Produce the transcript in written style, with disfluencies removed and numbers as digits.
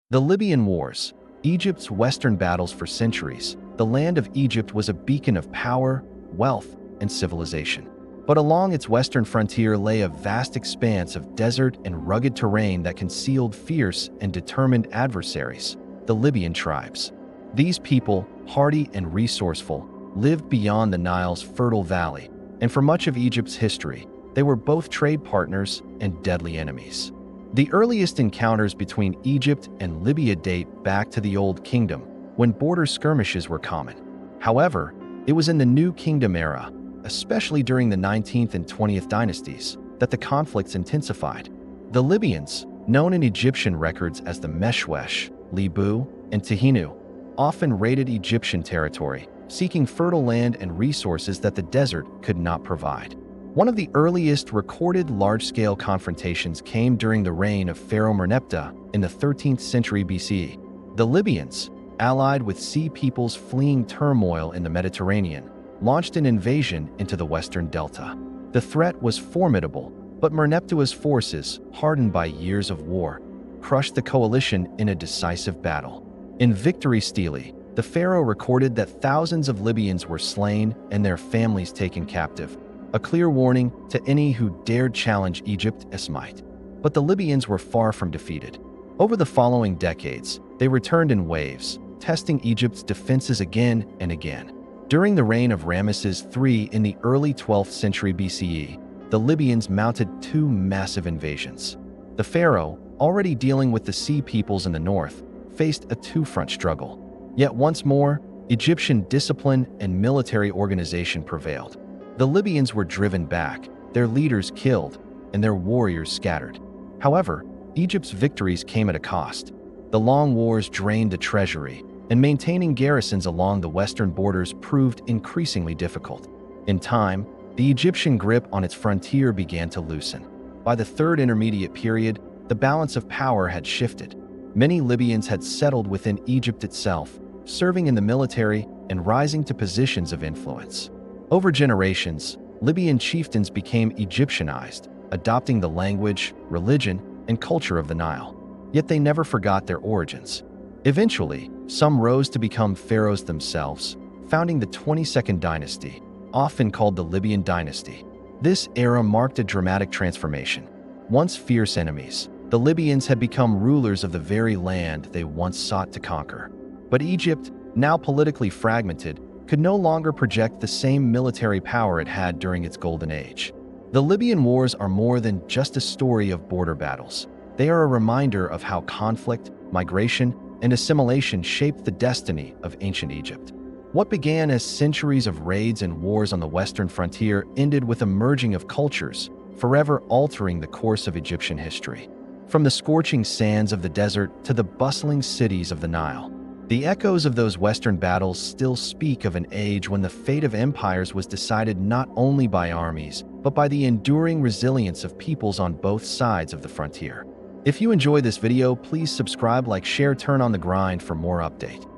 The Libyan Wars, Egypt's western battles for centuries. The land of Egypt was a beacon of power, wealth, and civilization. But along its western frontier lay a vast expanse of desert and rugged terrain that concealed fierce and determined adversaries, the Libyan tribes. These people, hardy and resourceful, lived beyond the Nile's fertile valley, and for much of Egypt's history, they were both trade partners and deadly enemies. The earliest encounters between Egypt and Libya date back to the Old Kingdom, when border skirmishes were common. However, it was in the New Kingdom era, especially during the 19th and 20th dynasties, that the conflicts intensified. The Libyans, known in Egyptian records as the Meshwesh, Libu, and Tahinu, often raided Egyptian territory, seeking fertile land and resources that the desert could not provide. One of the earliest recorded large-scale confrontations came during the reign of Pharaoh Merneptah in the 13th century BCE. The Libyans, allied with sea peoples fleeing turmoil in the Mediterranean, launched an invasion into the western delta. The threat was formidable, but Merneptah's forces, hardened by years of war, crushed the coalition in a decisive battle. In Victory Stele, the pharaoh recorded that thousands of Libyans were slain and their families taken captive, a clear warning to any who dared challenge Egypt's might. But the Libyans were far from defeated. Over the following decades, they returned in waves, testing Egypt's defenses again and again. During the reign of Ramesses III in the early 12th century BCE, the Libyans mounted two massive invasions. The pharaoh, already dealing with the sea peoples in the north, faced a two-front struggle. Yet once more, Egyptian discipline and military organization prevailed. The Libyans were driven back, their leaders killed, and their warriors scattered. However, Egypt's victories came at a cost. The long wars drained the treasury, and maintaining garrisons along the western borders proved increasingly difficult. In time, the Egyptian grip on its frontier began to loosen. By the Third Intermediate Period, the balance of power had shifted. Many Libyans had settled within Egypt itself, serving in the military and rising to positions of influence. Over generations, Libyan chieftains became Egyptianized, adopting the language, religion, and culture of the Nile. Yet they never forgot their origins. Eventually, some rose to become pharaohs themselves, founding the 22nd dynasty, often called the Libyan dynasty. This era marked a dramatic transformation. Once fierce enemies, the Libyans had become rulers of the very land they once sought to conquer. But Egypt, now politically fragmented, could no longer project the same military power it had during its golden age. The Libyan Wars are more than just a story of border battles. They are a reminder of how conflict, migration, and assimilation shaped the destiny of ancient Egypt. What began as centuries of raids and wars on the western frontier ended with a merging of cultures, forever altering the course of Egyptian history. From the scorching sands of the desert to the bustling cities of the Nile, the echoes of those western battles still speak of an age when the fate of empires was decided not only by armies, but by the enduring resilience of peoples on both sides of the frontier. If you enjoy this video, please subscribe, like, share, turn on the grind for more update.